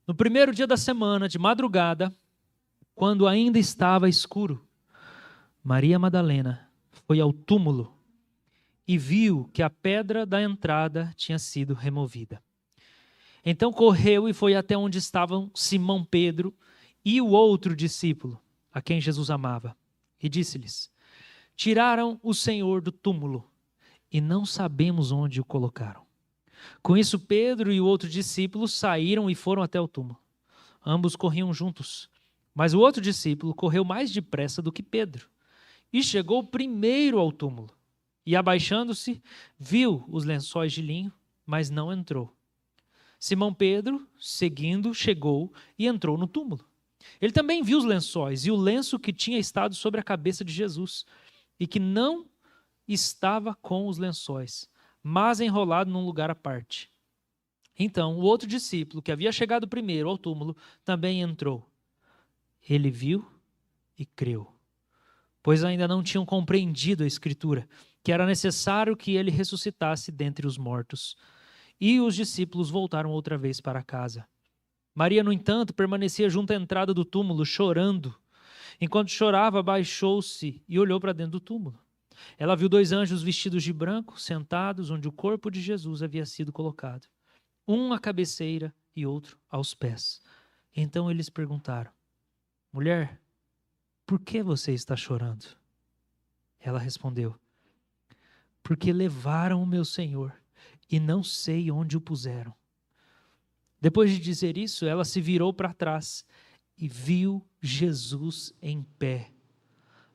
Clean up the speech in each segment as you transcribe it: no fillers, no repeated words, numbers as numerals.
No primeiro dia da semana, de madrugada, quando ainda estava escuro, Maria Madalena foi ao túmulo e viu que a pedra da entrada tinha sido removida. Então correu e foi até onde estavam Simão Pedro e o outro discípulo, a quem Jesus amava, e disse-lhes: tiraram o Senhor do túmulo e não sabemos onde o colocaram. Com isso, Pedro e o outro discípulo saíram e foram até o túmulo. Ambos corriam juntos, mas o outro discípulo correu mais depressa do que Pedro e chegou primeiro ao túmulo. E abaixando-se, viu os lençóis de linho, mas não entrou. Simão Pedro, seguindo, chegou e entrou no túmulo. Ele também viu os lençóis e o lenço que tinha estado sobre a cabeça de Jesus, e que não estava com os lençóis, mas enrolado num lugar à parte. Então, o outro discípulo, que havia chegado primeiro ao túmulo, também entrou. Ele viu e creu, pois ainda não tinham compreendido a Escritura, que era necessário que ele ressuscitasse dentre os mortos. E os discípulos voltaram outra vez para casa. Maria, no entanto, permanecia junto à entrada do túmulo, chorando. Enquanto chorava, abaixou-se e olhou para dentro do túmulo. Ela viu 2 anjos vestidos de branco, sentados onde o corpo de Jesus havia sido colocado, um à cabeceira e outro aos pés. Então eles perguntaram: mulher, por que você está chorando? Ela respondeu: porque levaram o meu Senhor e não sei onde o puseram. Depois de dizer isso, ela se virou para trás e viu Jesus em pé,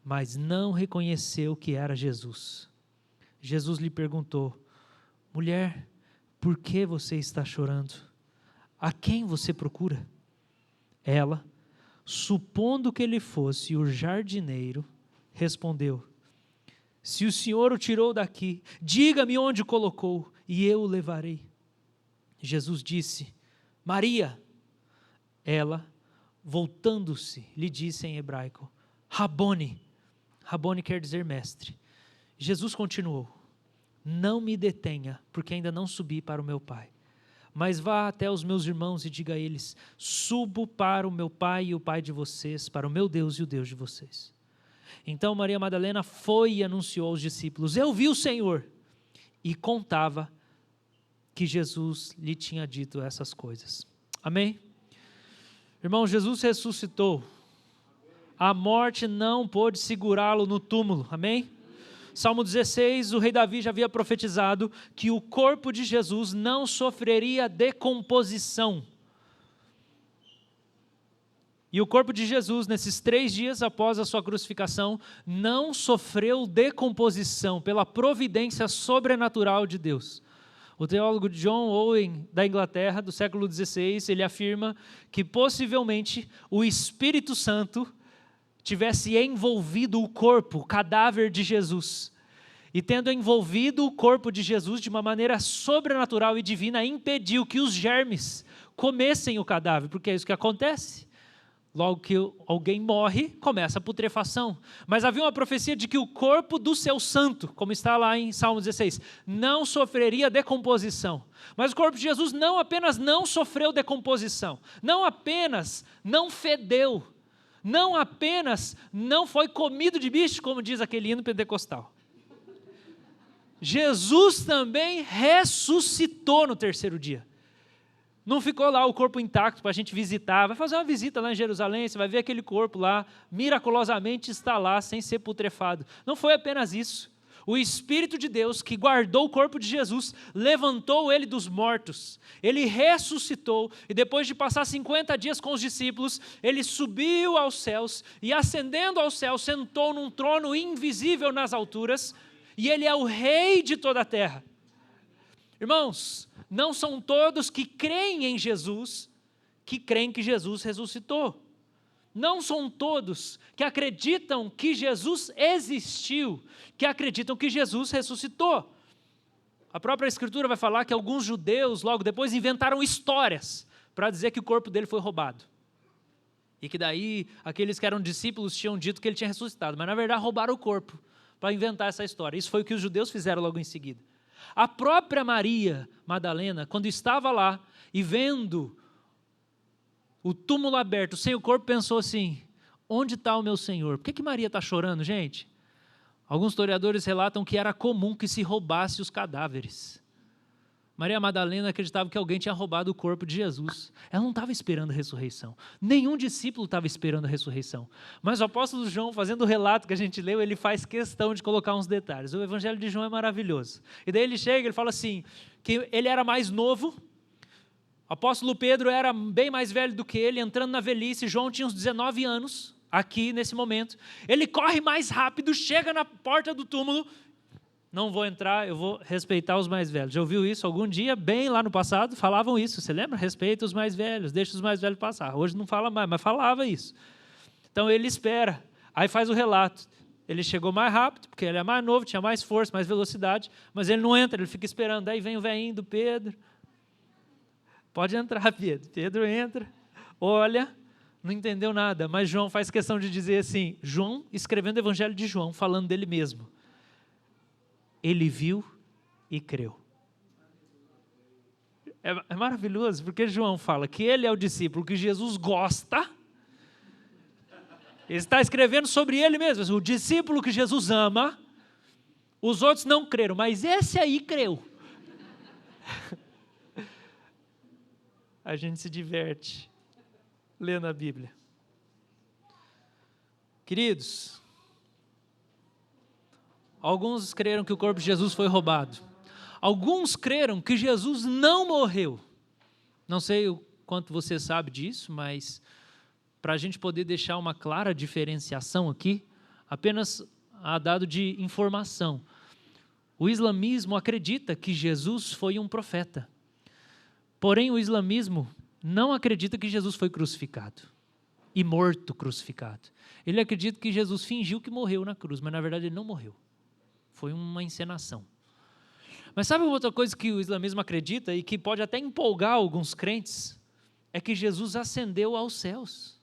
mas não reconheceu que era Jesus. Jesus lhe perguntou: mulher, por que você está chorando? A quem você procura? Ela, supondo que ele fosse o jardineiro, respondeu: se o Senhor o tirou daqui, diga-me onde o colocou, e eu o levarei. Jesus disse: Maria. Ela, voltando-se, lhe disse em hebraico: Rabone. Rabone quer dizer mestre. Jesus continuou: não me detenha, porque ainda não subi para o meu Pai. Mas vá até os meus irmãos e diga a eles: subo para o meu Pai e o Pai de vocês, para o meu Deus e o Deus de vocês. Então Maria Madalena foi e anunciou aos discípulos: eu vi o Senhor. E contava que Jesus lhe tinha dito essas coisas. Amém? Irmão, Jesus ressuscitou. A morte não pôde segurá-lo no túmulo. Amém? Salmo 16, o rei Davi já havia profetizado que o corpo de Jesus não sofreria decomposição. E o corpo de Jesus, nesses 3 dias após a sua crucificação, não sofreu decomposição pela providência sobrenatural de Deus. O teólogo John Owen, da Inglaterra, do século XVI, ele afirma que possivelmente o Espírito Santo tivesse envolvido o corpo, o cadáver de Jesus. E tendo envolvido o corpo de Jesus de uma maneira sobrenatural e divina, impediu que os germes comessem o cadáver, porque é isso que acontece. Logo que alguém morre, começa a putrefação. Mas havia uma profecia de que o corpo do seu santo, como está lá em Salmo 16, não sofreria decomposição. Mas o corpo de Jesus não apenas não sofreu decomposição, não apenas não fedeu, não apenas não foi comido de bicho, como diz aquele hino pentecostal. Jesus também ressuscitou no 3º dia. Não ficou lá o corpo intacto para a gente visitar. Vai fazer uma visita lá em Jerusalém, você vai ver aquele corpo lá, miraculosamente está lá, sem ser putrefado. Não foi apenas isso. O Espírito de Deus, que guardou o corpo de Jesus, levantou ele dos mortos. Ele ressuscitou e depois de passar 50 dias com os discípulos, ele subiu aos céus e ascendendo aos céus, sentou num trono invisível nas alturas, e ele é o rei de toda a terra. Irmãos, não são todos que creem em Jesus que creem que Jesus ressuscitou. Não são todos que acreditam que Jesus existiu, que acreditam que Jesus ressuscitou. A própria Escritura vai falar que alguns judeus, logo depois, inventaram histórias para dizer que o corpo dele foi roubado. E que daí, aqueles que eram discípulos tinham dito que ele tinha ressuscitado, mas na verdade roubaram o corpo para inventar essa história. Isso foi o que os judeus fizeram logo em seguida. A própria Maria Madalena, quando estava lá e vendo o túmulo aberto, sem o corpo, pensou assim, onde está o meu Senhor? Por que Maria está chorando, gente? Alguns historiadores relatam que era comum que se roubasse os cadáveres. Maria Madalena acreditava que alguém tinha roubado o corpo de Jesus. Ela não estava esperando a ressurreição. Nenhum discípulo estava esperando a ressurreição. Mas o apóstolo João, fazendo o relato que a gente leu, ele faz questão de colocar uns detalhes. O evangelho de João é maravilhoso. E daí ele chega, ele fala assim, que ele era mais novo, o apóstolo Pedro era bem mais velho do que ele, entrando na velhice. João tinha uns 19 anos, aqui nesse momento. Ele corre mais rápido, chega na porta do túmulo. Não vou entrar, eu vou respeitar os mais velhos. Já ouviu isso algum dia? Bem lá no passado falavam isso, você lembra? Respeita os mais velhos, deixa os mais velhos passar. Hoje não fala mais, mas falava isso. Então ele espera, aí faz o relato. Ele chegou mais rápido, porque ele é mais novo, tinha mais força, mais velocidade, mas ele não entra, ele fica esperando. Daí vem o velhinho do Pedro. Pode entrar, Pedro. Pedro entra, olha, não entendeu nada, mas João faz questão de dizer assim, João escrevendo o evangelho de João, falando dele mesmo. Ele viu e creu. É maravilhoso, porque João fala que ele é o discípulo que Jesus gosta. Ele está escrevendo sobre ele mesmo, o discípulo que Jesus ama. Os outros não creram, mas esse aí creu. A gente se diverte lendo a Bíblia. Queridos, alguns creram que o corpo de Jesus foi roubado. Alguns creram que Jesus não morreu. Não sei o quanto você sabe disso, mas para a gente poder deixar uma clara diferenciação aqui, apenas a dado de informação. O islamismo acredita que Jesus foi um profeta. Porém, o islamismo não acredita que Jesus foi crucificado e morto crucificado. Ele acredita que Jesus fingiu que morreu na cruz, mas na verdade ele não morreu. Foi uma encenação. Mas sabe outra coisa que o islamismo acredita e que pode até empolgar alguns crentes? É que Jesus ascendeu aos céus.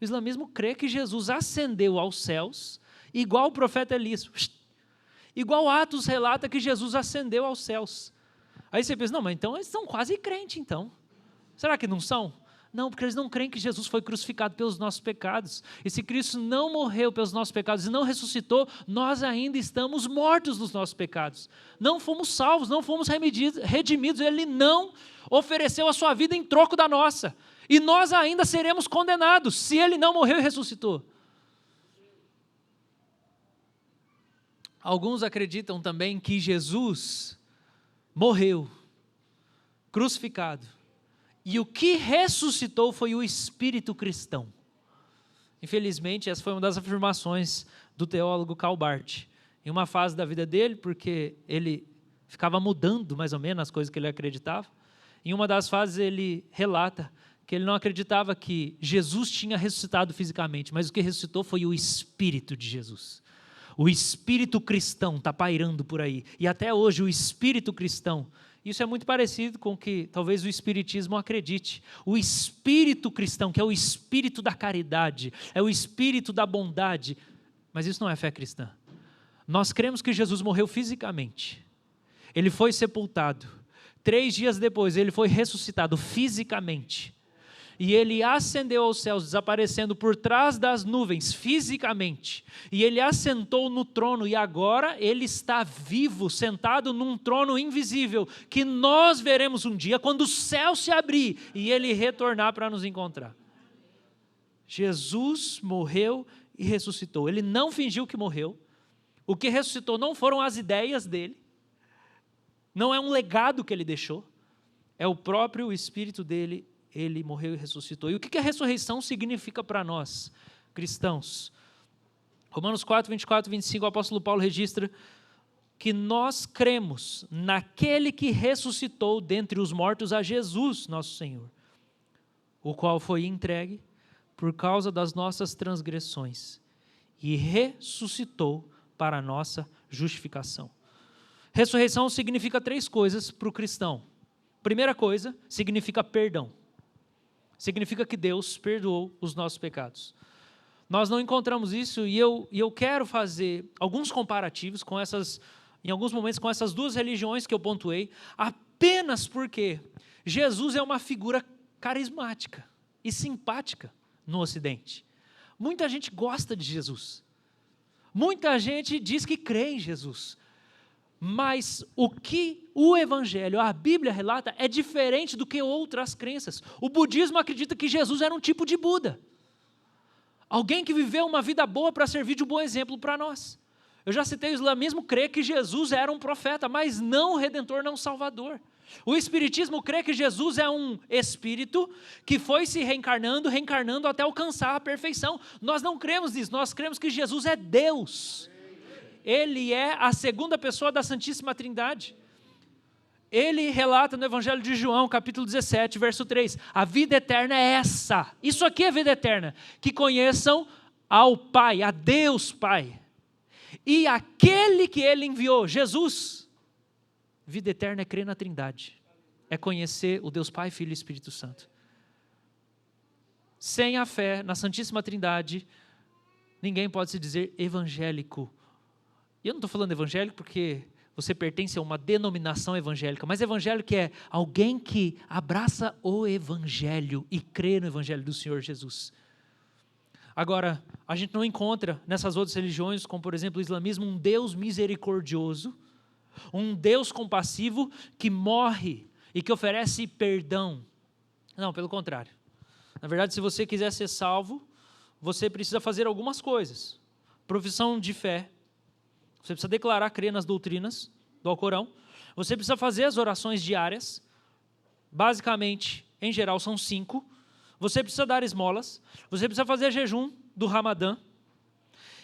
O islamismo crê que Jesus ascendeu aos céus, igual o profeta Elias. Igual Atos relata que Jesus ascendeu aos céus. Aí você pensa, não, mas então eles são quase crentes então. Será que não são? Não, porque eles não creem que Jesus foi crucificado pelos nossos pecados. E se Cristo não morreu pelos nossos pecados e não ressuscitou, nós ainda estamos mortos nos nossos pecados. Não fomos salvos, não fomos redimidos. Ele não ofereceu a sua vida em troco da nossa. E nós ainda seremos condenados se ele não morreu e ressuscitou. Alguns acreditam também que Jesus morreu, crucificado. E o que ressuscitou foi o espírito cristão. Infelizmente, essa foi uma das afirmações do teólogo Karl Barth. Em uma fase da vida dele, porque ele ficava mudando mais ou menos as coisas que ele acreditava. Em uma das fases ele relata que ele não acreditava que Jesus tinha ressuscitado fisicamente, mas o que ressuscitou foi o espírito de Jesus. O espírito cristão está pairando por aí. E até hoje o espírito cristão, isso é muito parecido com o que talvez o espiritismo acredite. O espírito cristão, que é o espírito da caridade, é o espírito da bondade. Mas isso não é fé cristã. Nós cremos que Jesus morreu fisicamente. Ele foi sepultado. 3 dias depois, ele foi ressuscitado fisicamente. E ele ascendeu aos céus, desaparecendo por trás das nuvens, fisicamente. E ele assentou no trono, e agora ele está vivo, sentado num trono invisível, que nós veremos um dia, quando o céu se abrir, e ele retornar para nos encontrar. Jesus morreu e ressuscitou. Ele não fingiu que morreu. O que ressuscitou não foram as ideias dele, não é um legado que ele deixou, é o próprio Espírito dele. Ele morreu e ressuscitou. E o que a ressurreição significa para nós, cristãos? Romanos 4, 24 e 25, o apóstolo Paulo registra que nós cremos naquele que ressuscitou dentre os mortos a Jesus, nosso Senhor, o qual foi entregue por causa das nossas transgressões e ressuscitou para a nossa justificação. Ressurreição significa 3 coisas para o cristão. Primeira coisa, significa perdão. Significa que Deus perdoou os nossos pecados. Nós não encontramos isso e eu quero fazer alguns comparativos com em alguns momentos com essas 2 religiões que eu pontuei, apenas porque Jesus é uma figura carismática. e simpática no Ocidente. Muita gente gosta de Jesus. Muita gente diz que crê em Jesus. Mas o que o Evangelho, a Bíblia relata, é diferente do que outras crenças. O budismo acredita que Jesus era um tipo de Buda. Alguém que viveu uma vida boa para servir de um bom exemplo para nós. Eu já citei, o islamismo crê que Jesus era um profeta, mas não um redentor, não um salvador. O espiritismo crê que Jesus é um espírito que foi se reencarnando até alcançar a perfeição. Nós não cremos nisso, nós cremos que Jesus é Deus. Ele é a segunda pessoa da Santíssima Trindade. Ele relata no Evangelho de João, capítulo 17, verso 3, a vida eterna é essa. Isso aqui é vida eterna, que conheçam ao Pai, a Deus Pai, e aquele que Ele enviou, Jesus. Vida eterna é crer na Trindade, é conhecer o Deus Pai, Filho e Espírito Santo. Sem a fé na Santíssima Trindade, ninguém pode se dizer evangélico. E eu não estou falando evangélico porque você pertence a uma denominação evangélica, mas evangélico é alguém que abraça o Evangelho e crê no Evangelho do Senhor Jesus. Agora, a gente não encontra nessas outras religiões, como por exemplo o islamismo, um Deus misericordioso, um Deus compassivo que morre e que oferece perdão. Não, pelo contrário. Na verdade, se você quiser ser salvo, você precisa fazer algumas coisas. Profissão de fé. Você precisa declarar crer nas doutrinas do Alcorão. Você precisa fazer as orações diárias. Basicamente, em geral, são 5. Você precisa dar esmolas. Você precisa fazer jejum do Ramadã.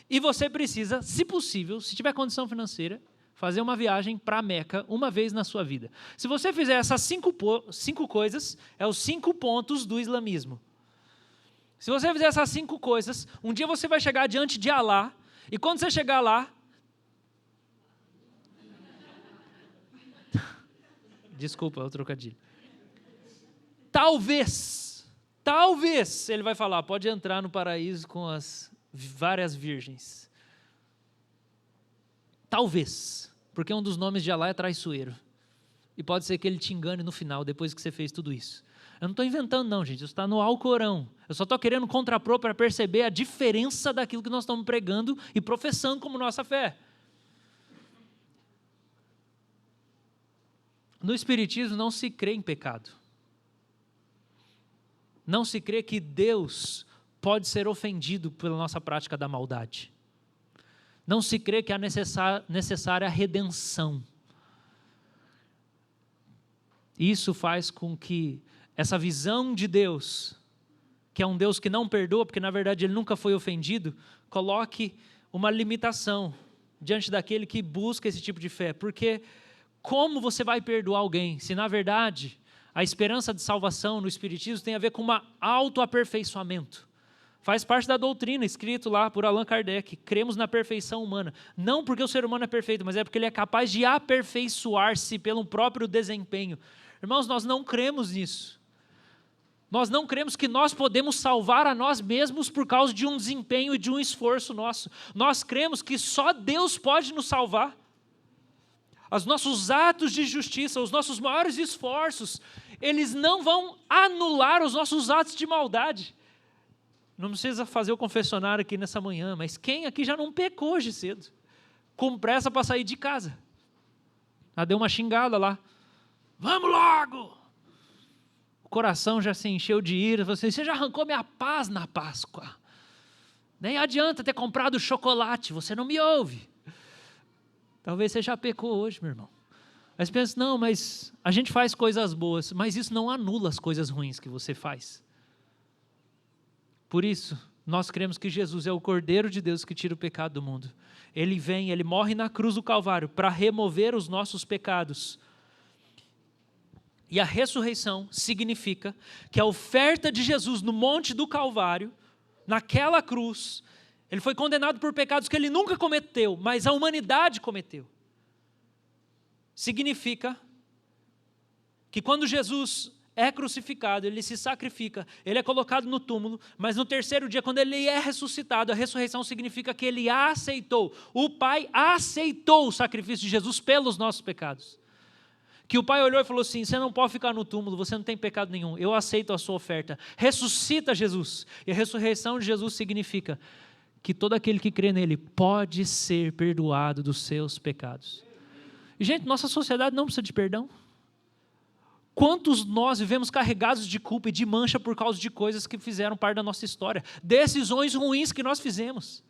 E você precisa, se possível, se tiver condição financeira, fazer uma viagem para Meca uma vez na sua vida. Se você fizer essas 5 coisas, é os 5 pontos do islamismo. Se você fizer essas 5 coisas, um dia você vai chegar diante de Alá, e quando você chegar lá, desculpa, é o trocadilho. Talvez ele vai falar, pode entrar no paraíso com as várias virgens. Talvez, porque um dos nomes de Alá é traiçoeiro. E pode ser que ele te engane no final, depois que você fez tudo isso. Eu não estou inventando não, gente, isso está no Alcorão. Eu só estou querendo contrapor para perceber a diferença daquilo que nós estamos pregando e professando como nossa fé. No Espiritismo não se crê em pecado. Não se crê que Deus pode ser ofendido pela nossa prática da maldade. Não se crê que é necessária a redenção. Isso faz com que essa visão de Deus, que é um Deus que não perdoa, porque na verdade Ele nunca foi ofendido, coloque uma limitação diante daquele que busca esse tipo de fé. Porque como você vai perdoar alguém, se na verdade a esperança de salvação no Espiritismo tem a ver com um autoaperfeiçoamento? Faz parte da doutrina, escrito lá por Allan Kardec, cremos na perfeição humana. Não porque o ser humano é perfeito, mas é porque ele é capaz de aperfeiçoar-se pelo próprio desempenho. Irmãos, nós não cremos nisso. Nós não cremos que nós podemos salvar a nós mesmos por causa de um desempenho e de um esforço nosso. Nós cremos que só Deus pode nos salvar. Os nossos atos de justiça, os nossos maiores esforços, eles não vão anular os nossos atos de maldade. Não precisa fazer o confessionário aqui nessa manhã, mas quem aqui já não pecou hoje cedo? Com pressa para sair de casa. Deu uma xingada lá. Vamos logo! O coração já se encheu de ira. Você já arrancou minha paz na Páscoa. Nem adianta ter comprado chocolate, você não me ouve. Talvez você já pecou hoje, meu irmão. Mas pensa, não, mas a gente faz coisas boas, mas isso não anula as coisas ruins que você faz. Por isso, nós cremos que Jesus é o Cordeiro de Deus que tira o pecado do mundo. Ele vem, Ele morre na cruz do Calvário para remover os nossos pecados. E a ressurreição significa que a oferta de Jesus no monte do Calvário, naquela cruz, Ele foi condenado por pecados que Ele nunca cometeu, mas a humanidade cometeu. Significa que quando Jesus é crucificado, Ele se sacrifica, Ele é colocado no túmulo, mas no terceiro dia, quando Ele é ressuscitado, a ressurreição significa que Ele aceitou, o Pai aceitou o sacrifício de Jesus pelos nossos pecados. que o pai olhou e falou assim, você não pode ficar no túmulo, você não tem pecado nenhum, eu aceito a sua oferta, ressuscita Jesus. E a ressurreição de Jesus significa que todo aquele que crê nele pode ser perdoado dos seus pecados. E gente, nossa sociedade não precisa de perdão. Quantos nós vivemos carregados de culpa e de mancha por causa de coisas que fizeram parte da nossa história, decisões ruins que nós fizemos,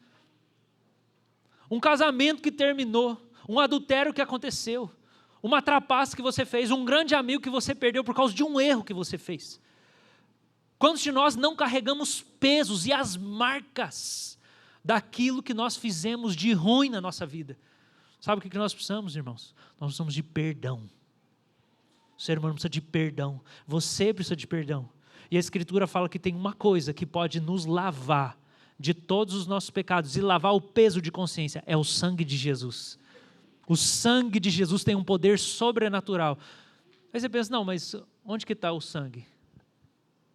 um casamento que terminou, um adultério que aconteceu, uma trapaça que você fez, um grande amigo que você perdeu por causa de um erro que você fez. Quantos de nós não carregamos pesos e as marcas daquilo que nós fizemos de ruim na nossa vida? Sabe o que nós precisamos, irmãos? Nós precisamos de perdão. O ser humano precisa de perdão. Você precisa de perdão. E a Escritura fala que tem uma coisa que pode nos lavar de todos os nossos pecados e lavar o peso de consciência. É o sangue de Jesus. O sangue de Jesus tem um poder sobrenatural. Aí você pensa, não, mas onde que está o sangue?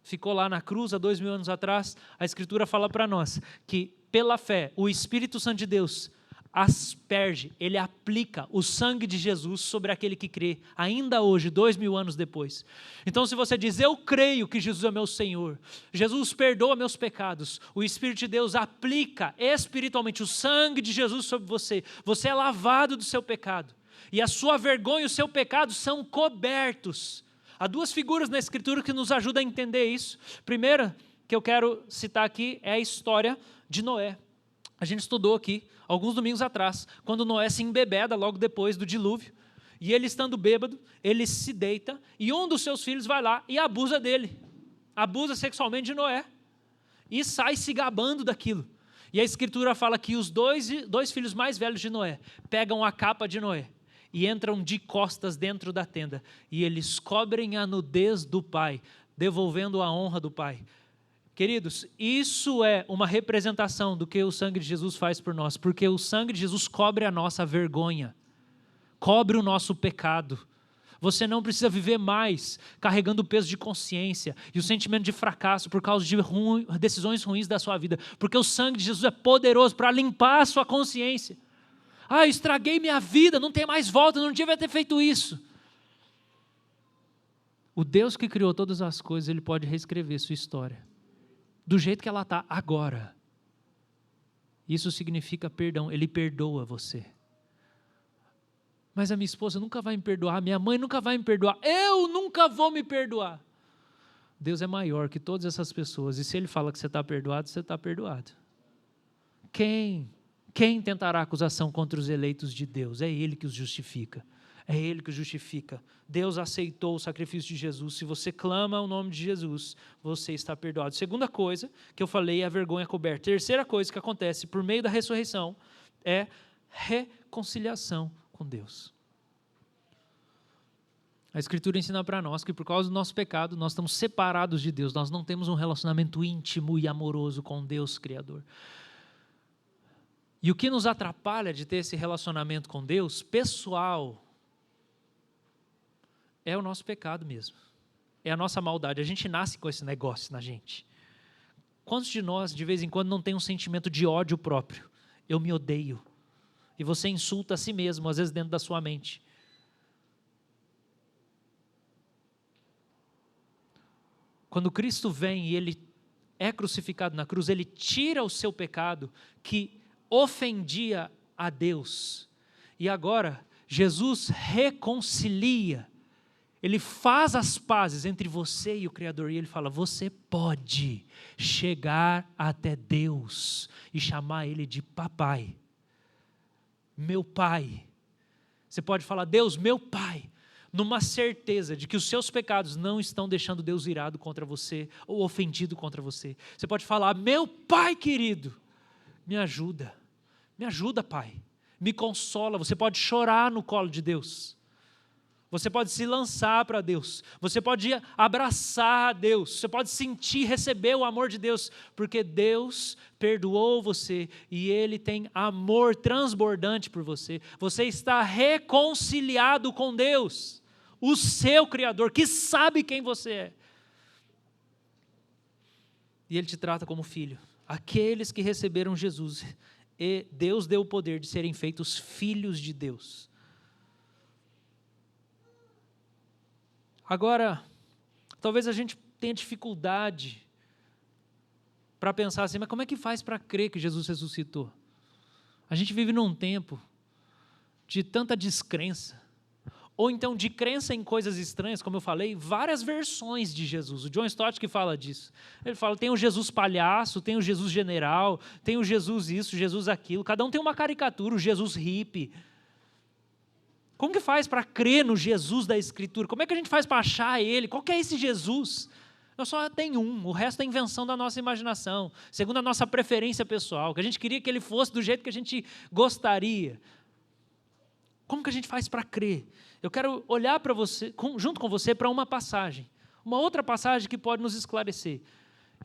Ficou lá na cruz há 2000 anos atrás. A Escritura fala para nós que pela fé, o Espírito Santo de Deus asperge, ele aplica o sangue de Jesus sobre aquele que crê, ainda hoje, 2000 anos depois. Então se você diz, eu creio que Jesus é meu Senhor, Jesus perdoa meus pecados, o Espírito de Deus aplica espiritualmente o sangue de Jesus sobre você, você é lavado do seu pecado, e a sua vergonha e o seu pecado são cobertos. Há duas figuras na Escritura que nos ajudam a entender isso. Primeira que eu quero citar aqui é a história de Noé. A gente estudou aqui, alguns domingos atrás, quando Noé se embebeda logo depois do dilúvio, e ele estando bêbado, ele se deita, e um dos seus filhos vai lá e abusa dele, abusa sexualmente de Noé, e sai se gabando daquilo. E a Escritura fala que os dois filhos mais velhos de Noé pegam a capa de Noé, e entram de costas dentro da tenda, e eles cobrem a nudez do pai, devolvendo a honra do pai. Queridos, isso é uma representação do que o sangue de Jesus faz por nós, porque o sangue de Jesus cobre a nossa vergonha, cobre o nosso pecado. Você não precisa viver mais carregando o peso de consciência e o sentimento de fracasso por causa de decisões ruins da sua vida, porque o sangue de Jesus é poderoso para limpar a sua consciência. Ah, eu estraguei minha vida, não tem mais volta, não devia ter feito isso. O Deus que criou todas as coisas, Ele pode reescrever sua história do jeito que ela está agora. Isso significa perdão, Ele perdoa você. Mas a minha esposa nunca vai me perdoar, minha mãe nunca vai me perdoar, eu nunca vou me perdoar. Deus é maior que todas essas pessoas, e se Ele fala que você está perdoado, você está perdoado. Quem tentará acusação contra os eleitos de Deus? É Ele que os justifica. É Ele que os justifica. Deus aceitou o sacrifício de Jesus. Se você clama o nome de Jesus, você está perdoado. Segunda coisa que eu falei é a vergonha coberta. Terceira coisa que acontece por meio da ressurreição é reconciliação com Deus. A Escritura ensina para nós que por causa do nosso pecado, nós estamos separados de Deus. Nós não temos um relacionamento íntimo e amoroso com Deus Criador. E o que nos atrapalha de ter esse relacionamento com Deus, pessoal, é o nosso pecado mesmo. É a nossa maldade. A gente nasce com esse negócio na gente. Quantos de nós, de vez em quando, não tem um sentimento de ódio próprio? Eu me odeio. E você insulta a si mesmo, às vezes dentro da sua mente. Quando Cristo vem e Ele é crucificado na cruz, Ele tira o seu pecado que ofendia a Deus. E agora, Jesus reconcilia. Ele faz as pazes entre você e o Criador. E Ele fala, você pode chegar até Deus e chamar Ele de papai. Meu pai. Você pode falar, Deus, meu pai. Numa certeza de que os seus pecados não estão deixando Deus irado contra você ou ofendido contra você. Você pode falar, meu pai querido, me ajuda, pai, me consola. Você pode chorar no colo de Deus, você pode se lançar para Deus, você pode abraçar a Deus, você pode sentir, receber o amor de Deus, porque Deus perdoou você e Ele tem amor transbordante por você. Você está reconciliado com Deus, o seu Criador, que sabe quem você é. E Ele te trata como filho. Aqueles que receberam Jesus, e Deus deu o poder de serem feitos filhos de Deus. Agora, talvez a gente tenha dificuldade para pensar assim, mas como é que faz para crer que Jesus ressuscitou? A gente vive num tempo de tanta descrença, ou então de crença em coisas estranhas, como eu falei, várias versões de Jesus. O John Stott que fala disso. Ele fala, tem o Jesus palhaço, tem o Jesus general, tem o Jesus isso, Jesus aquilo. Cada um tem uma caricatura, o Jesus hippie. Como que faz para crer no Jesus da Escritura? Como é que a gente faz para achar ele? Qual que é esse Jesus? Eu só tenho um, o resto é invenção da nossa imaginação, segundo a nossa preferência pessoal, que a gente queria que ele fosse do jeito que a gente gostaria. Como que a gente faz para crer? Eu quero olhar para você, junto com você, para uma passagem. Uma outra passagem que pode nos esclarecer.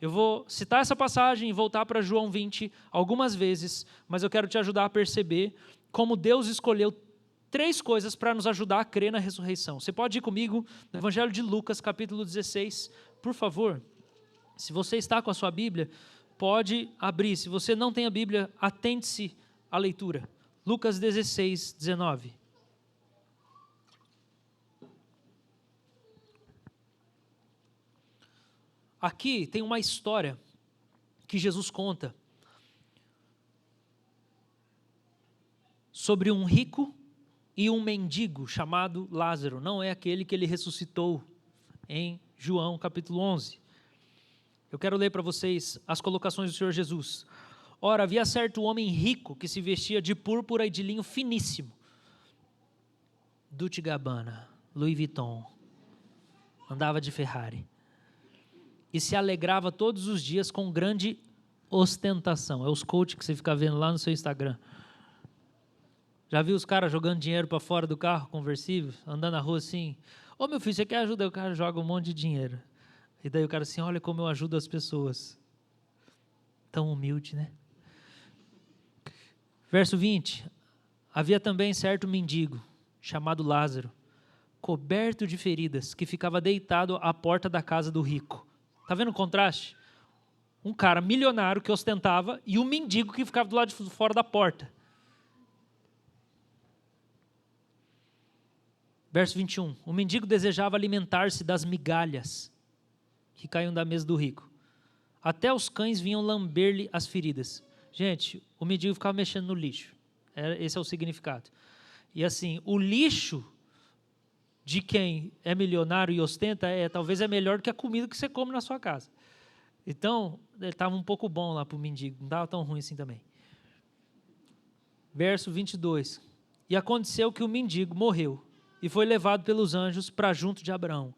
Eu vou citar essa passagem e voltar para João 20 algumas vezes, mas eu quero te ajudar a perceber como Deus escolheu 3 coisas para nos ajudar a crer na ressurreição. Você pode ir comigo no Evangelho de Lucas, capítulo 16, por favor. Se você está com a sua Bíblia, pode abrir. Se você não tem a Bíblia, atente-se à leitura. Lucas 16, 19. Aqui tem uma história que Jesus conta sobre um rico e um mendigo chamado Lázaro. Não é aquele que ele ressuscitou em João capítulo 11. Eu quero ler para vocês as colocações do Senhor Jesus. Ora, havia certo homem rico que se vestia de púrpura e de linho finíssimo. Dolce & Gabbana, Louis Vuitton, andava de Ferrari. E se alegrava todos os dias com grande ostentação. É os coaches que você fica vendo lá no seu Instagram. Já viu os caras jogando dinheiro para fora do carro, conversível, andando na rua assim? Ô meu filho, você quer ajuda? Aí o cara joga um monte de dinheiro. E daí o cara assim, olha como eu ajudo as pessoas. Tão humilde, né? Verso 20. Havia também certo mendigo, chamado Lázaro, coberto de feridas, que ficava deitado à porta da casa do rico. Está vendo o contraste? Um cara milionário que ostentava e um mendigo que ficava do lado de fora da porta. Verso 21. O mendigo desejava alimentar-se das migalhas que caíam da mesa do rico. Até os cães vinham lamber-lhe as feridas. Gente, o mendigo ficava mexendo no lixo. Esse é o significado. E assim, o lixo de quem é milionário e ostenta talvez é melhor do que a comida que você come na sua casa. Então, ele estava um pouco bom lá para o mendigo, não estava tão ruim assim também. Verso 22. E aconteceu que o mendigo morreu e foi levado pelos anjos para junto de Abraão.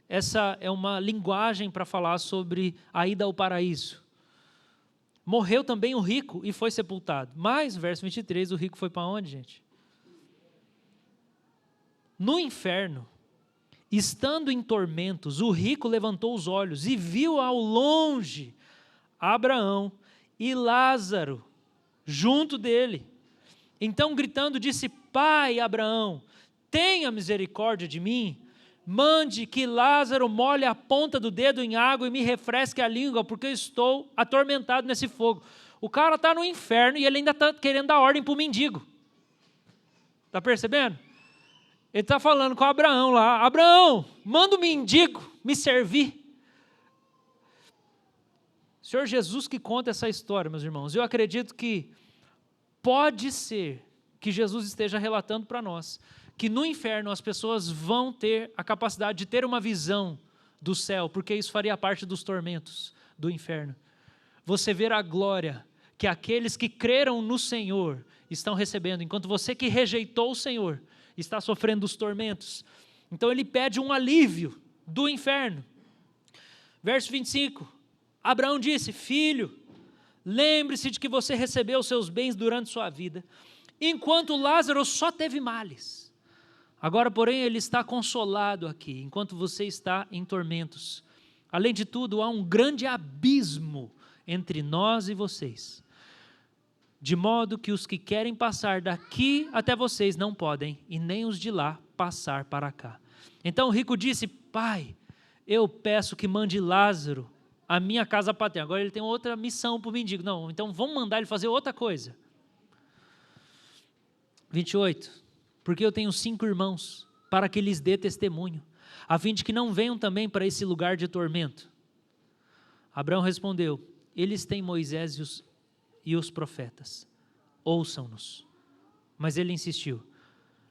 Essa é uma linguagem para falar sobre a ida ao paraíso. Morreu também o rico e foi sepultado. Mas, verso 23, o rico foi para onde, gente? No inferno, estando em tormentos, o rico levantou os olhos e viu ao longe Abraão e Lázaro junto dele. Então, gritando, disse: Pai Abraão, tenha misericórdia de mim, mande que Lázaro molhe a ponta do dedo em água e me refresque a língua, porque eu estou atormentado nesse fogo. O cara está no inferno e ele ainda está querendo dar ordem para o mendigo. Está percebendo? Ele está falando com Abraão lá: Abraão, manda o mendigo me servir. O Senhor Jesus que conta essa história, meus irmãos. Eu acredito que pode ser que Jesus esteja relatando para nós que no inferno as pessoas vão ter a capacidade de ter uma visão do céu, porque isso faria parte dos tormentos do inferno. Você ver a glória que aqueles que creram no Senhor estão recebendo, enquanto você que rejeitou o Senhor está sofrendo os tormentos. Então ele pede um alívio do inferno. Verso 25, Abraão disse: Filho, lembre-se de que você recebeu os seus bens durante sua vida, enquanto Lázaro só teve males. Agora, porém, ele está consolado aqui, enquanto você está em tormentos. Além de tudo, há um grande abismo entre nós e vocês, de modo que os que querem passar daqui até vocês não podem, e nem os de lá passar para cá. Então o rico disse: Pai, eu peço que mande Lázaro à minha casa paterna. Agora ele tem outra missão para o mendigo. Não, então vamos mandar ele fazer outra coisa. 28. Porque eu tenho 5 irmãos, para que lhes dê testemunho, a fim de que não venham também para esse lugar de tormento. Abraão respondeu: eles têm Moisés e os profetas, ouçam-nos. Mas ele insistiu: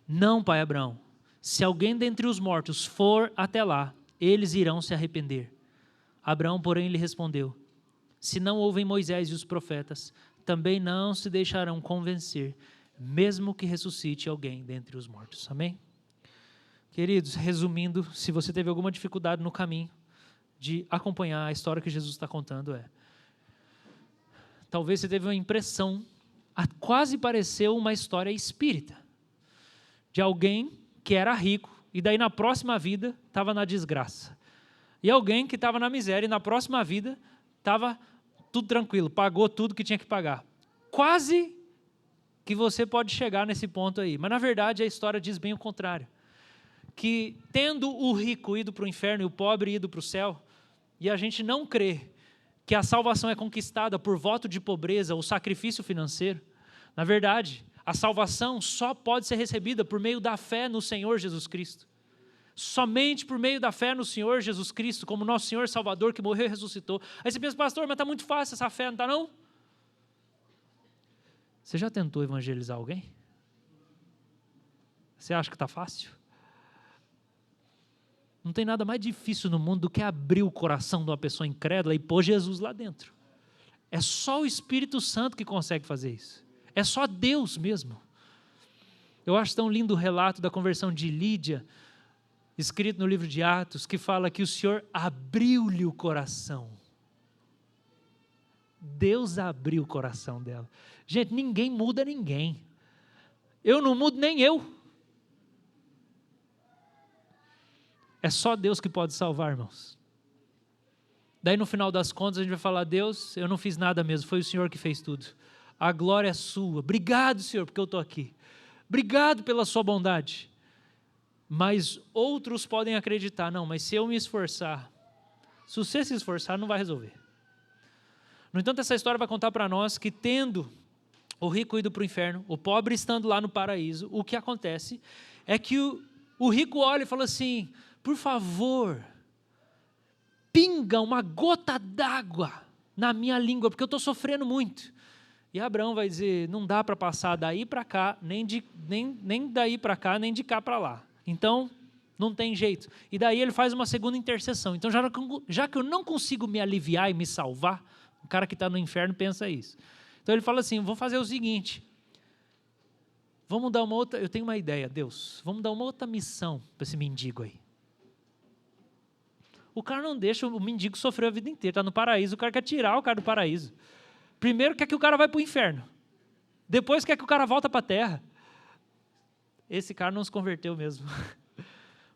não, pai Abraão, se alguém dentre os mortos for até lá, eles irão se arrepender. Abraão, porém, lhe respondeu: se não ouvem Moisés e os profetas, também não se deixarão convencer, mesmo que ressuscite alguém dentre os mortos. Amém? Queridos, resumindo, se você teve alguma dificuldade no caminho de acompanhar a história que Jesus está contando, talvez você teve uma impressão, quase pareceu uma história espírita, de alguém que era rico e daí na próxima vida estava na desgraça. E alguém que estava na miséria e na próxima vida estava tudo tranquilo, pagou tudo que tinha que pagar. Quase que você pode chegar nesse ponto aí, mas na verdade a história diz bem o contrário. Que tendo o rico ido para o inferno e o pobre ido para o céu, e a gente não crê que a salvação é conquistada por voto de pobreza ou sacrifício financeiro, na verdade, a salvação só pode ser recebida por meio da fé no Senhor Jesus Cristo. Somente por meio da fé no Senhor Jesus Cristo, como nosso Senhor Salvador que morreu e ressuscitou. Aí você pensa: pastor, mas está muito fácil essa fé, não está não? Você já tentou evangelizar alguém? Você acha que está fácil? Não tem nada mais difícil no mundo do que abrir o coração de uma pessoa incrédula e pôr Jesus lá dentro. É só o Espírito Santo que consegue fazer isso. É só Deus mesmo. Eu acho tão lindo o relato da conversão de Lídia, escrito no livro de Atos, que fala que o Senhor abriu-lhe o coração. Deus abriu o coração dela. Gente, ninguém muda ninguém. Eu não mudo nem eu. É só Deus que pode salvar, irmãos. Daí no final das contas a gente vai falar: Deus, eu não fiz nada mesmo, foi o Senhor que fez tudo. A glória é sua. Obrigado, Senhor, porque eu estou aqui. Obrigado pela sua bondade. Mas outros podem acreditar: não, mas se eu me esforçar, se você se esforçar, não vai resolver. No entanto, essa história vai contar para nós que tendo o rico ido para o inferno, o pobre estando lá no paraíso, o que acontece é que o rico olha e fala assim: por favor, pinga uma gota d'água na minha língua, porque eu estou sofrendo muito. E Abraão vai dizer: não dá para passar daí para cá, nem daí para cá, nem de cá para lá. Então, não tem jeito. E daí ele faz uma segunda intercessão. Então, já que eu não consigo me aliviar e me salvar, o cara que está no inferno pensa isso. Então ele fala assim: vou fazer o seguinte, vamos dar uma outra, eu tenho uma ideia, Deus, vamos dar uma outra missão para esse mendigo aí. O cara não deixa o mendigo sofrer a vida inteira, está no paraíso, o cara quer tirar o cara do paraíso. Primeiro quer que o cara vá para o inferno, depois quer que o cara volta para a terra. Esse cara não se converteu mesmo.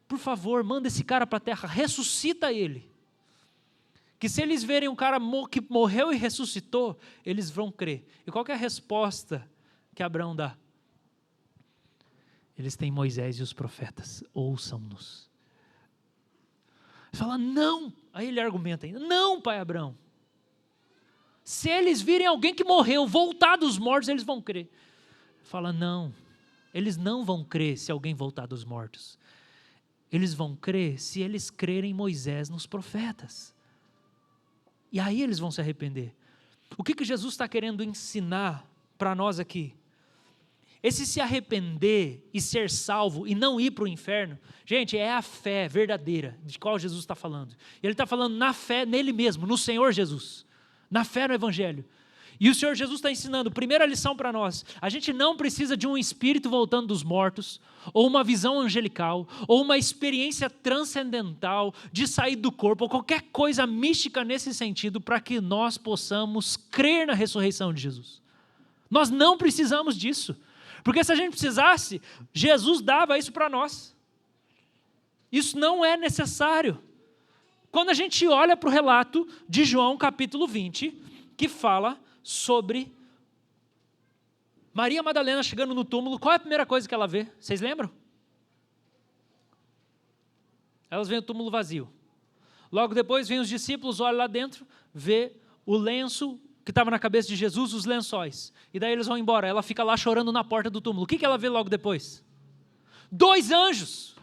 Por favor, manda esse cara para a terra, ressuscita ele. Que se eles verem um cara que morreu e ressuscitou, eles vão crer. E qual que é a resposta que Abraão dá? Eles têm Moisés e os profetas, ouçam-nos. Ele fala: não. Aí ele argumenta ainda: não, pai Abraão. Se eles virem alguém que morreu, voltar dos mortos, eles vão crer. Ele fala: não. Eles não vão crer se alguém voltar dos mortos. Eles vão crer se eles crerem em Moisés, nos profetas. E aí eles vão se arrepender. O que Jesus está querendo ensinar para nós aqui? Esse se arrepender e ser salvo e não ir para o inferno, gente, é a fé verdadeira de qual Jesus está falando. Ele está falando na fé nele mesmo, no Senhor Jesus, na fé no Evangelho. E o Senhor Jesus está ensinando, primeira lição para nós: a gente não precisa de um espírito voltando dos mortos, ou uma visão angelical, ou uma experiência transcendental de sair do corpo, ou qualquer coisa mística nesse sentido, para que nós possamos crer na ressurreição de Jesus. Nós não precisamos disso, porque se a gente precisasse, Jesus dava isso para nós. Isso não é necessário. Quando a gente olha para o relato de João capítulo 20, que fala sobre Maria Madalena chegando no túmulo, qual é a primeira coisa que ela vê? Vocês lembram? Elas veem o túmulo vazio. Logo depois vêm os discípulos, olham lá dentro, vê o lenço que estava na cabeça de Jesus, os lençóis. E daí eles vão embora. Ela fica lá chorando na porta do túmulo. O que ela vê logo depois? 2 anjos.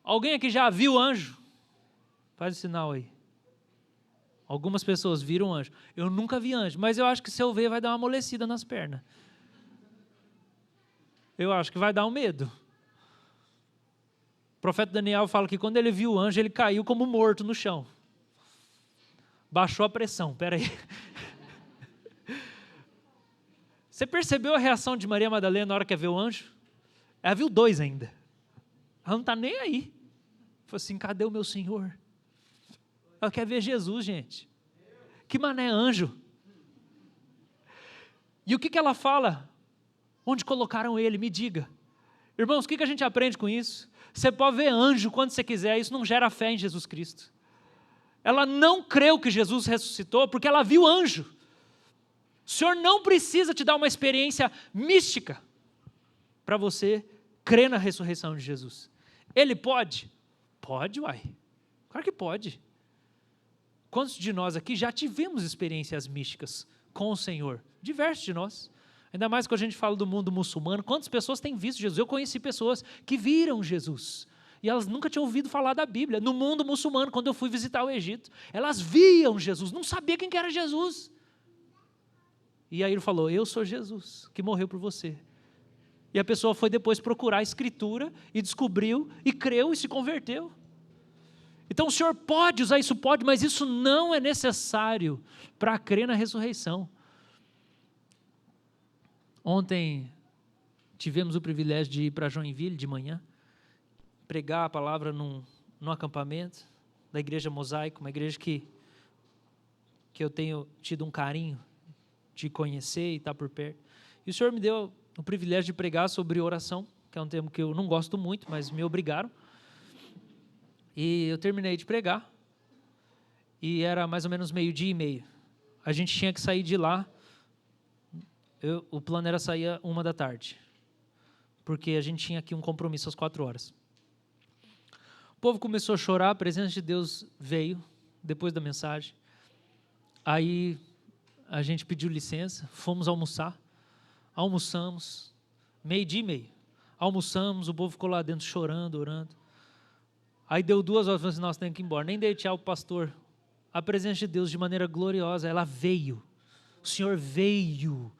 Alguém aqui já viu anjo? Faz o sinal aí. Algumas pessoas viram anjo. Eu nunca vi anjo, mas eu acho que se eu ver vai dar uma amolecida nas pernas. Eu acho que vai dar um medo. O profeta Daniel fala que quando ele viu o anjo, ele caiu como morto no chão. Baixou a pressão, peraí. Você percebeu a reação de Maria Madalena na hora que viu o anjo? Ela viu 2 ainda. Ela não está nem aí. Falou assim, cadê o meu Senhor? Ela quer ver Jesus, gente. Que mané anjo. E o que ela fala? Onde colocaram ele? Me diga. Irmãos, o que a gente aprende com isso? Você pode ver anjo quando você quiser, isso não gera fé em Jesus Cristo. Ela não creu que Jesus ressuscitou porque ela viu anjo. O Senhor não precisa te dar uma experiência mística para você crer na ressurreição de Jesus. Ele pode? Pode, uai. Claro que pode. Quantos de nós aqui já tivemos experiências místicas com o Senhor? Diversos de nós. Ainda mais quando a gente fala do mundo muçulmano. Quantas pessoas têm visto Jesus? Eu conheci pessoas que viram Jesus. E elas nunca tinham ouvido falar da Bíblia. No mundo muçulmano, quando eu fui visitar o Egito, elas viam Jesus, não sabia quem que era Jesus. E aí ele falou, eu sou Jesus, que morreu por você. E a pessoa foi depois procurar a Escritura e descobriu, e creu e se converteu. Então o Senhor pode usar isso, pode, mas isso não é necessário para crer na ressurreição. Ontem tivemos o privilégio de ir para Joinville de manhã, pregar a palavra num acampamento da Igreja Mosaico, uma igreja que eu tenho tido um carinho de conhecer e estar por perto. E o Senhor me deu o privilégio de pregar sobre oração, que é um tema que eu não gosto muito, mas me obrigaram. E eu terminei de pregar, e era mais ou menos 12:30. A gente tinha que sair de lá, o plano era sair às 13h, porque a gente tinha aqui um compromisso às 16h. O povo começou a chorar, a presença de Deus veio, depois da mensagem. Aí a gente pediu licença, fomos almoçar, almoçamos, 12:30. Almoçamos, o povo ficou lá dentro chorando, orando. Aí deu 2 horas, falou assim, nós temos que ir embora. Nem dei tchau para o pastor. A presença de Deus de maneira gloriosa, ela veio. O Senhor veio.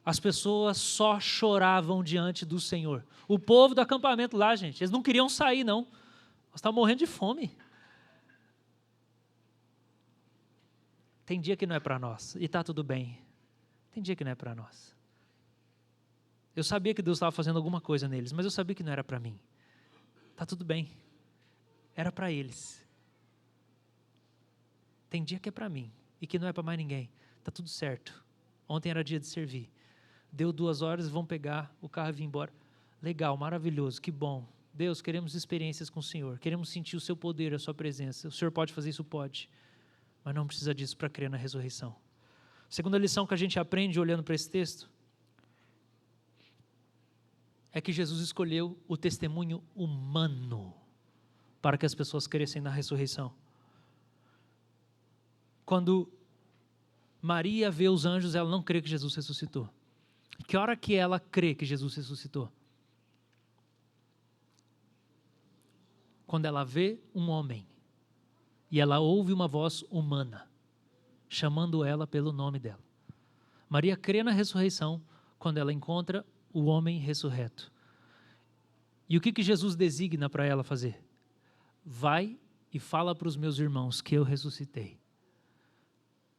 As pessoas só choravam diante do Senhor. O povo do acampamento lá, gente, eles não queriam sair, não. Nós estávamos morrendo de fome. Tem dia que não é para nós, e está tudo bem. Tem dia que não é para nós. Eu sabia que Deus estava fazendo alguma coisa neles, mas eu sabia que não era para mim. Está tudo bem. Era para eles. Tem dia que é para mim, e que não é para mais ninguém. Está tudo certo. Ontem era dia de servir. Deu 2 horas, vão pegar o carro e vir embora. Legal, maravilhoso, que bom. Deus, queremos experiências com o Senhor. Queremos sentir o seu poder, a sua presença. O Senhor pode fazer isso? Pode. Mas não precisa disso para crer na ressurreição. Segunda lição que a gente aprende olhando para esse texto é que Jesus escolheu o testemunho humano para que as pessoas crescem na ressurreição. Quando Maria vê os anjos, ela não crê que Jesus ressuscitou. Que hora que ela crê que Jesus ressuscitou? Quando ela vê um homem e ela ouve uma voz humana chamando ela pelo nome dela. Maria crê na ressurreição quando ela encontra o homem ressurreto. E o que Jesus designa para ela fazer? Vai e fala para os meus irmãos que eu ressuscitei.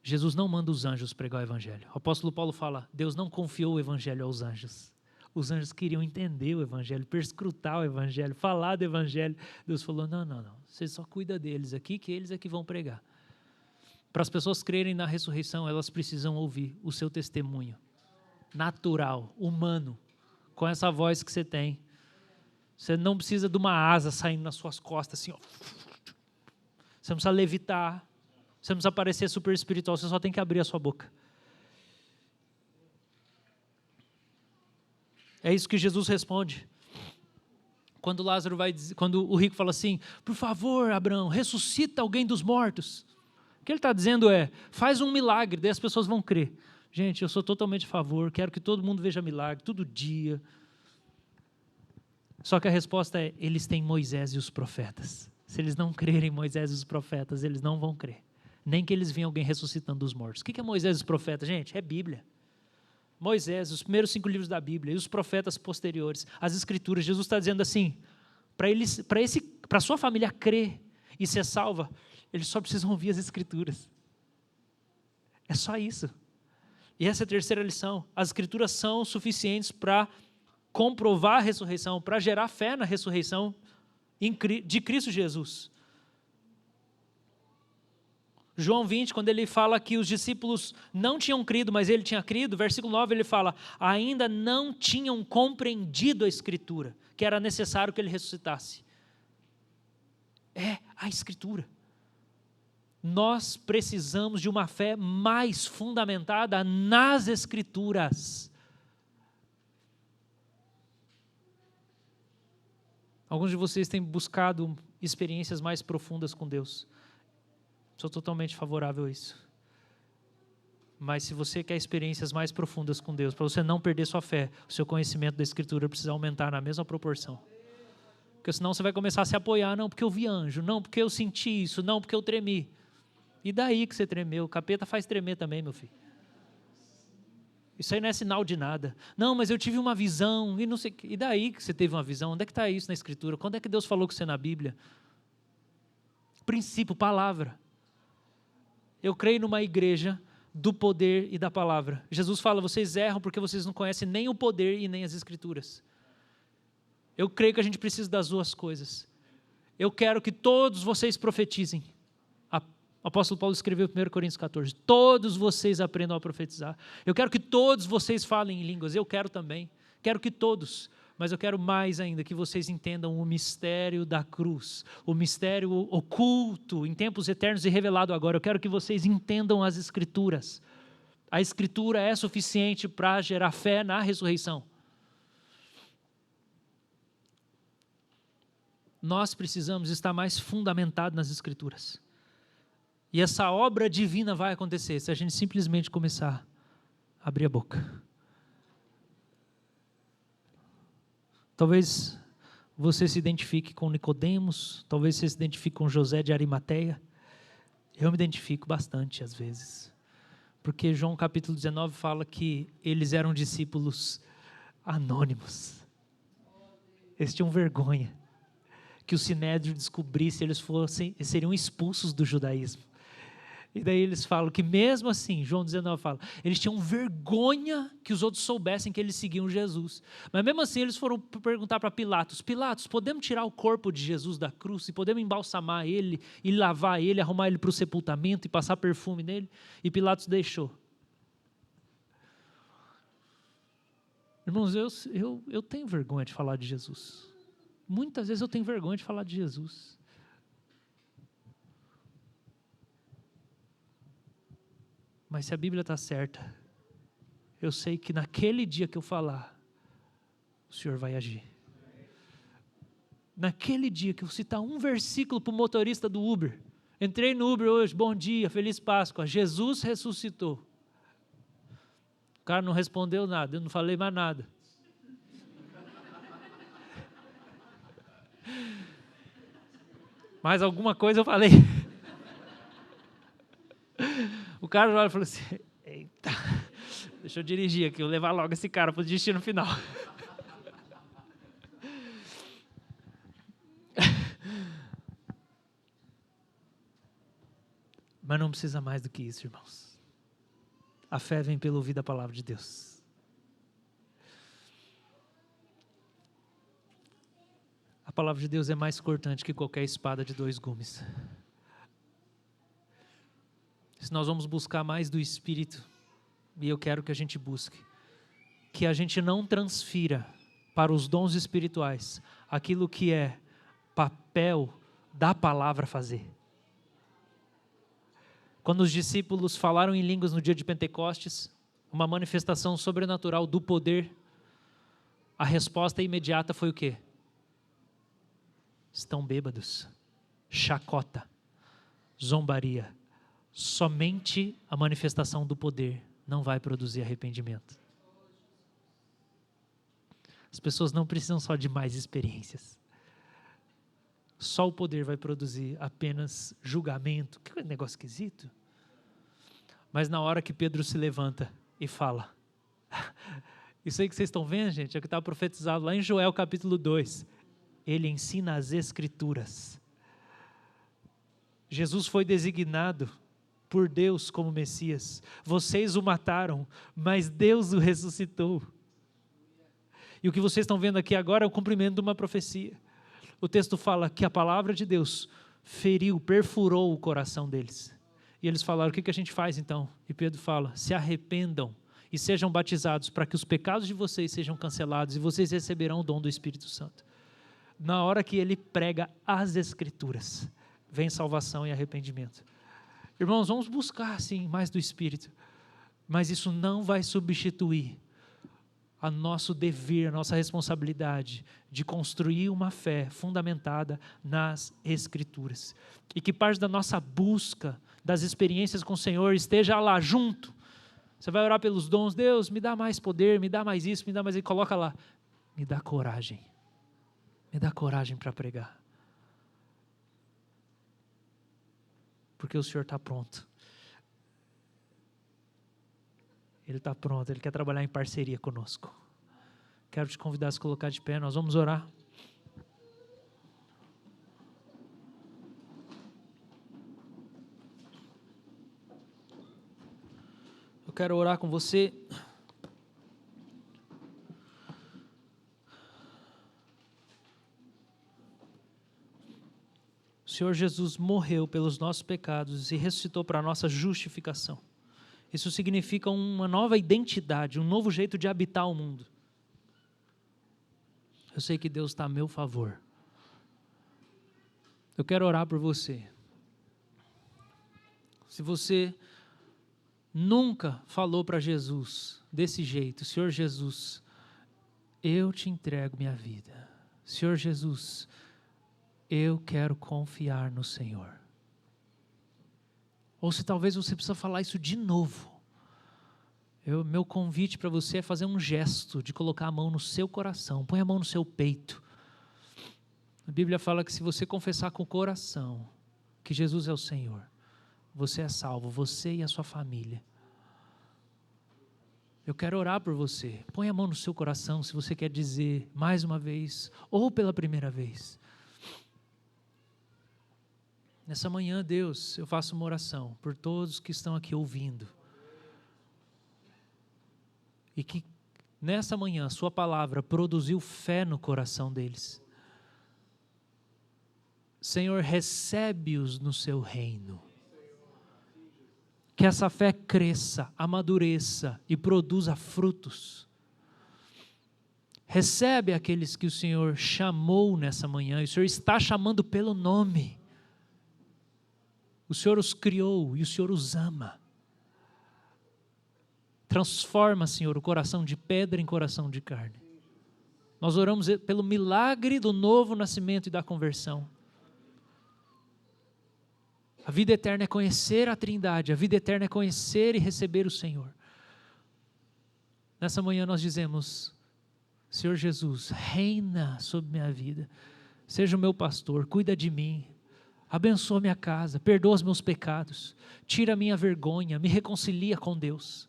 Jesus não manda os anjos pregar o evangelho. O apóstolo Paulo fala, Deus não confiou o evangelho aos anjos. Os anjos queriam entender o evangelho, perscrutar o evangelho, falar do evangelho. Deus falou, não, você só cuida deles aqui, que eles é que vão pregar. Para as pessoas crerem na ressurreição, elas precisam ouvir o seu testemunho natural, humano, com essa voz que você tem. Você não precisa de uma asa saindo nas suas costas, assim, ó. Você não precisa levitar, você não precisa parecer super espiritual, você só tem que abrir a sua boca. É isso que Jesus responde. Quando Lázaro vai dizer, quando o rico fala assim, por favor, Abraão, ressuscita alguém dos mortos. O que ele está dizendo é, faz um milagre, daí as pessoas vão crer. Gente, eu sou totalmente a favor, quero que todo mundo veja milagre, todo dia. Só que a resposta é, eles têm Moisés e os profetas. Se eles não crerem em Moisés e os profetas, eles não vão crer. Nem que eles venham alguém ressuscitando dos mortos. O que é Moisés e os profetas, gente? É Bíblia. Moisés, os primeiros 5 livros da Bíblia e os profetas posteriores, as escrituras. Jesus está dizendo assim, para a sua família crer e ser salva, eles só precisam ouvir as escrituras. É só isso. E essa é a terceira lição. As escrituras são suficientes para comprovar a ressurreição, para gerar fé na ressurreição de Cristo Jesus. João 20, quando ele fala que os discípulos não tinham crido, mas ele tinha crido, versículo 9 ele fala, ainda não tinham compreendido a Escritura, que era necessário que ele ressuscitasse. É a Escritura. Nós precisamos de uma fé mais fundamentada nas Escrituras. Alguns de vocês têm buscado experiências mais profundas com Deus. Sou totalmente favorável a isso. Mas se você quer experiências mais profundas com Deus, para você não perder sua fé, o seu conhecimento da Escritura precisa aumentar na mesma proporção. Porque senão você vai começar a se apoiar, não porque eu vi anjo, não porque eu senti isso, não porque eu tremi. E daí que você tremeu? O capeta faz tremer também, meu filho. Isso aí não é sinal de nada. Não, mas eu tive uma visão, e não sei. E daí que você teve uma visão? Onde é que está isso na Escritura? Quando é que Deus falou com você na Bíblia? Princípio, palavra. Eu creio numa igreja do poder e da palavra. Jesus fala, vocês erram porque vocês não conhecem nem o poder e nem as Escrituras. Eu creio que a gente precisa das duas coisas. Eu quero que todos vocês profetizem. O apóstolo Paulo escreveu em 1 Coríntios 14, todos vocês aprendam a profetizar. Eu quero que todos vocês falem em línguas, eu quero também. Quero que todos, mas eu quero mais ainda que vocês entendam o mistério da cruz, o mistério oculto em tempos eternos e revelado agora. Eu quero que vocês entendam as Escrituras. A Escritura é suficiente para gerar fé na ressurreição. Nós precisamos estar mais fundamentados nas Escrituras. E essa obra divina vai acontecer se a gente simplesmente começar a abrir a boca. Talvez você se identifique com Nicodemos, talvez você se identifique com José de Arimateia. Eu me identifico bastante às vezes. Porque João capítulo 19 fala que eles eram discípulos anônimos. Eles tinham vergonha que o Sinédrio descobrisse, eles seriam expulsos do judaísmo. E daí eles falam que mesmo assim, João 19 fala, eles tinham vergonha que os outros soubessem que eles seguiam Jesus. Mas mesmo assim eles foram perguntar para Pilatos, podemos tirar o corpo de Jesus da cruz e podemos embalsamar ele e lavar ele, arrumar ele para o sepultamento e passar perfume nele? E Pilatos deixou. Irmãos, eu tenho vergonha de falar de Jesus. Muitas vezes eu tenho vergonha de falar de Jesus. Mas se a Bíblia está certa, eu sei que naquele dia que eu falar, o Senhor vai agir. Naquele dia que eu citar um versículo para o motorista do Uber, entrei no Uber hoje, bom dia, feliz Páscoa, Jesus ressuscitou. O cara não respondeu nada, eu não falei mais nada. Mais alguma coisa eu falei. O cara olha e falou assim, eita, deixa eu dirigir aqui, eu levar logo esse cara para o destino final. Mas não precisa mais do que isso, irmãos. A fé vem pelo ouvir da palavra de Deus. A palavra de Deus é mais cortante que qualquer espada de 2 gumes. Se nós vamos buscar mais do Espírito, e eu quero que a gente busque, que a gente não transfira para os dons espirituais aquilo que é papel da palavra fazer. Quando os discípulos falaram em línguas no dia de Pentecostes, uma manifestação sobrenatural do poder, a resposta imediata foi o quê? Estão bêbados, chacota, zombaria. Somente a manifestação do poder não vai produzir arrependimento. As pessoas não precisam só de mais experiências. Só o poder vai produzir apenas julgamento. Que negócio esquisito. Mas na hora que Pedro se levanta e fala, isso aí que vocês estão vendo, gente, é o que está profetizado lá em Joel capítulo 2. Ele ensina as Escrituras. Jesus foi designado por Deus como Messias. Vocês o mataram, mas Deus o ressuscitou. E o que vocês estão vendo aqui agora é o cumprimento de uma profecia. O texto fala que a palavra de Deus feriu, perfurou o coração deles. E eles falaram, o que a gente faz então? E Pedro fala, se arrependam e sejam batizados para que os pecados de vocês sejam cancelados e vocês receberão o dom do Espírito Santo. Na hora que ele prega as Escrituras, vem salvação e arrependimento. Irmãos, vamos buscar sim mais do Espírito, mas isso não vai substituir a nosso dever, a nossa responsabilidade de construir uma fé fundamentada nas Escrituras. E que parte da nossa busca, das experiências com o Senhor, esteja lá junto. Você vai orar pelos dons, Deus, me dá mais poder, me dá mais isso, me dá mais isso, coloca lá, me dá coragem para pregar. Porque o Senhor está pronto. Ele está pronto, Ele quer trabalhar em parceria conosco. Quero te convidar a se colocar de pé, nós vamos orar. Eu quero orar com você. O Senhor Jesus morreu pelos nossos pecados e ressuscitou para a nossa justificação. Isso significa uma nova identidade, um novo jeito de habitar o mundo. Eu sei que Deus está a meu favor. Eu quero orar por você. Se você nunca falou para Jesus desse jeito, Senhor Jesus, eu te entrego minha vida. Senhor Jesus, eu quero confiar no Senhor. Ou se talvez você precisa falar isso de novo. Meu convite para você é fazer um gesto de colocar a mão no seu coração. Põe a mão no seu peito. A Bíblia fala que se você confessar com o coração que Jesus é o Senhor, você é salvo, você e a sua família. Eu quero orar por você. Põe a mão no seu coração se você quer dizer mais uma vez ou pela primeira vez. Nessa manhã, Deus, eu faço uma oração por todos que estão aqui ouvindo. E que nessa manhã a sua palavra produziu fé no coração deles. Senhor, recebe-os no seu reino. Que essa fé cresça, amadureça e produza frutos. Recebe aqueles que o Senhor chamou nessa manhã, e o Senhor está chamando pelo nome. O Senhor os criou e o Senhor os ama. Transforma, Senhor, o coração de pedra em coração de carne. Nós oramos pelo milagre do novo nascimento e da conversão. A vida eterna é conhecer a Trindade, a vida eterna é conhecer e receber o Senhor. Nessa manhã nós dizemos, Senhor Jesus, reina sobre minha vida, seja o meu pastor, cuida de mim, abençoa minha casa, perdoa os meus pecados, tira a minha vergonha, me reconcilia com Deus.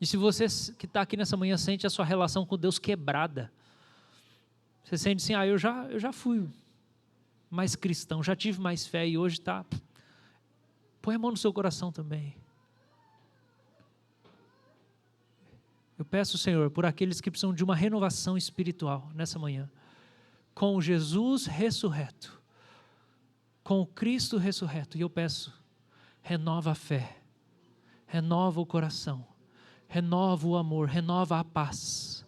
E se você que está aqui nessa manhã sente a sua relação com Deus quebrada, você sente assim, eu já fui mais cristão, já tive mais fé e hoje está... Põe a mão no seu coração também. Eu peço, Senhor, por aqueles que precisam de uma renovação espiritual nessa manhã, com o Jesus ressurreto, com o Cristo ressurreto, e eu peço, renova a fé, renova o coração, renova o amor, renova a paz.